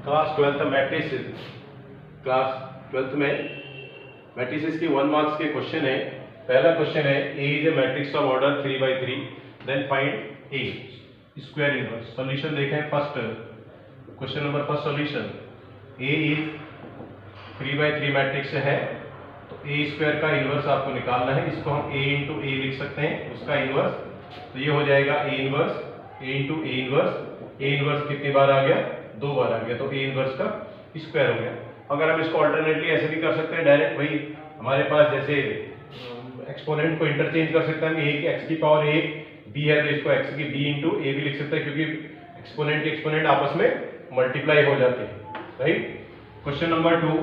Class 12th matrices, class 12th में matrices की 1 marks के क्वेश्चन है। पहला क्वेश्चन है A is a matrix of order 3/3, then find A square inverse. Solution देखें। First question number first solution, A is 3/3 matrix है तो ए square का इनवर्स आपको निकालना है। इसको हम ए इंटू ए लिख सकते हैं, उसका इनवर्स। तो ये हो जाएगा A inverse, A into A inverse. A inverse कितनी बार आ गया? 2 बार आ गया, तो ए इनवर्स का स्क्वायर हो गया। अगर हम इसको अल्टरनेटली ऐसे भी कर सकते हैं, डायरेक्ट वही हमारे पास जैसे एक्सपोनेंट को इंटरचेंज कर सकते हैं। ए की एक्स की पावर ए बी है तो इसको एक्स की बी इंटू ए भी लिख सकते हैं, क्योंकि एक्सपोनेंट आपस में मल्टीप्लाई हो जाते हैं, right. Question number 2,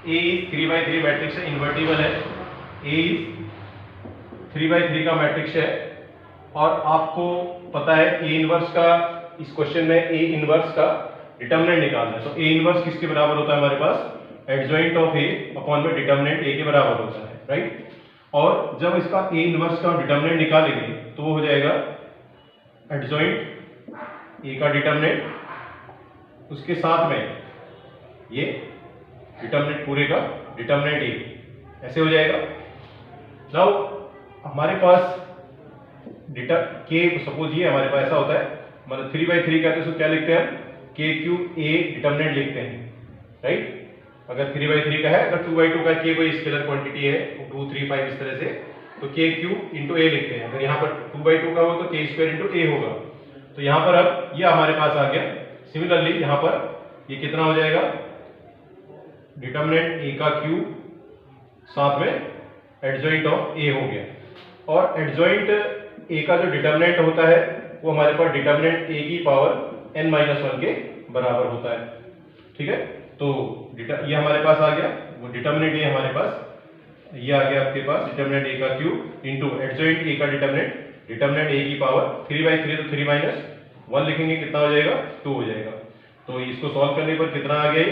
A is 3/3 matrix है, इन्वर्टिबल है। ए इज 3/3 का मैट्रिक्स है और आपको पता है ए इनवर्स का, इस क्वेश्चन में ए इनवर्स का डिटरमिनेंट निकालना है। तो ए इनवर्स किसके बराबर होता है हमारे पास? एडजॉइंट ऑफ ए अपॉन में डिटरमिनेंट ए के बराबर होता है, राइट। और जब इसका ए इनवर्स का डिटरमिनेंट निकालेंगे तो वो हो जाएगा एडजॉइंट ए का डिटरमिनेंट, उसके साथ में ये डिटरमिनेंट पूरे का डिटरमिनेंट ए, ऐसे हो जाएगा। नाउ हमारे पास के सपोज ये हमारे पास ऐसा होता है, मतलब 3/3 का, तो इसको क्या लिखते हैं? के क्यूब ए डिटरमिनेंट लिखते हैं, राइट। अगर 3/3 का है, अगर 2/2 का के कोई स्केलर क्वांटिटी है 2, 3, 5 इस तरह से, तो के क्यूब इंटू ए लिखते हैं। अगर यहाँ पर 2/2 का हो तो के स्क्वायर इंटू ए होगा। तो यहाँ पर अब ये हमारे पास आ गया। सिमिलरली यहाँ पर ये कितना हो जाएगा? डिटरमिनेंट ए का क्यूब साथ में एडजॉइंट ऑफ ए हो गया। और एडजॉइंट ए का जो डिटरमिनेंट होता है वो हमारे पास डिटरमिनेंट ए की पावर n-1 के बराबर होता है, ठीक है। तो ये हमारे पास आ गया, वो डिटरमिनेंट ए हमारे पास ये आ गया आपके पास, डिटरमिनेंट ए का क्यूब इंटू एडजॉइंट ए का डिटरमिनेंट, डिटरमिनेंट ए की पावर 3/3 तो 3 - 1 लिखेंगे, कितना हो जाएगा? 2 हो जाएगा। तो इसको सॉल्व करने पर कितना आ गया?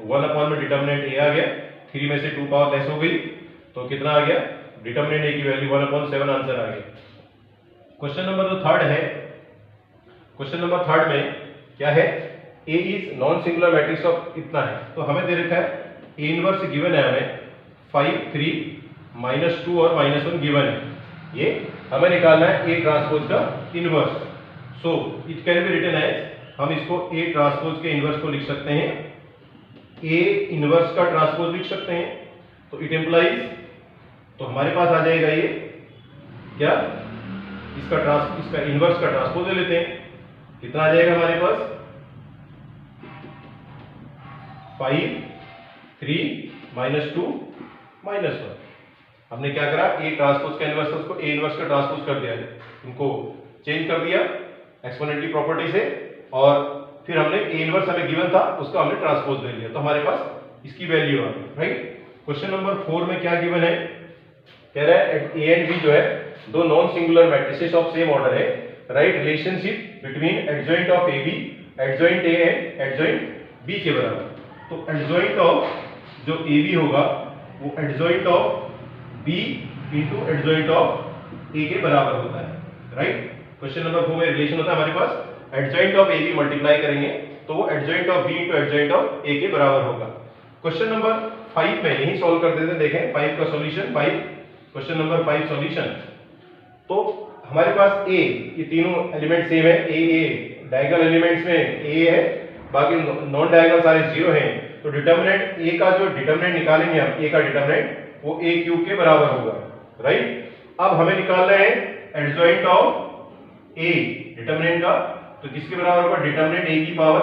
1 अपॉन में डिटरमिनेंट ए आ गया, 3 में से 2 पावर लेस हो गई, तो कितना आ गया? डिटरमिनेंट ए की वैल्यू 1/7 आंसर आ गया। क्वेश्चन नंबर जो थर्ड है, क्वेश्चन नंबर थर्ड में क्या है? A is non singular matrix of इतना है, तो हमें दे रखा है ए इनवर्स गिवन है, हमें 5, 3, -2 और -1 गिवन है। ये हमें निकालना है ए ट्रांसपोज का inverse. So it can be written as, हम इसको ए ट्रांसपोज के इनवर्स को लिख सकते हैं, ए इनवर्स का ट्रांसपोज लिख सकते हैं। तो इट इंप्लाइज, तो हमारे पास आ जाएगा ये क्या? इसका इनवर्स का ट्रांसपोज ले लेते हैं, कितना आ जाएगा हमारे पास? 5, 3, -2, -1। हमने क्या करा? ए ट्रांसपोज का इनवर्स, उसको ए इनवर्स का ट्रांसपोज कर दिया है, उनको चेंज कर दिया एक्सपोनेंट की प्रॉपर्टी से, और फिर हमने ए इनवर्स हमें गिवन था उसका हमने ट्रांसपोज ले लिया, तो हमारे पास इसकी वैल्यू आ गई, राइट। क्वेश्चन नंबर 4 में क्या गिवन है? कह रहा है ए एंड बी जो है दो non singular matrices of same order है, right relationship between adjoint of A B, adjoint A and adjoint B के बराबर। तो एडजॉइंट ऑफ जो ए बी होगा वो adjoint of B into adjoint of A के बराबर होता है, राइट। क्वेश्चन नंबर 4 में रिलेशन होता है हमारे पास, adjoint of A B multiply करेंगे तो वो adjoint of B into adjoint of A के बराबर होगा। क्वेश्चन नंबर 5 में यही सॉल्व कर देते हैं, देखें 5 का सॉल्यूशन। 5 क्वेश्चन नंबर 5 सॉल्यूशन, तो हमारे पास ए, ये तीनों एलिमेंट सेम है, ए डायगोनल एलिमेंट्स में ए है, बाकी नॉन डायगोनल सारे 0 हैं। तो डिटरमिनेंट ए का जो डिटरमिनेंट निकालेंगे हम, ए का डिटरमिनेंट वो ए क्यूब के बराबर होगा, राइट। अब हमें निकालना है एडजॉइंट ऑफ ए डिटरमिनेंट का, तो किसके बराबर होगा? डिटरमिनेंट ए की पावर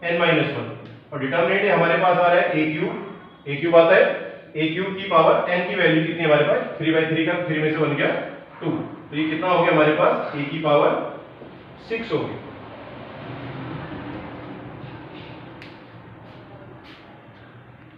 n-1, और डिटरमिनेंट हमारे पास आ रहा है ए क्यूब आता है, ए क्यूब की पावर n की वैल्यू कितनी हमारे पास? 3/3 का 3 में से 1 गया 2, तो ये कितना हो गया हमारे पास? ए की पावर 6 हो गई।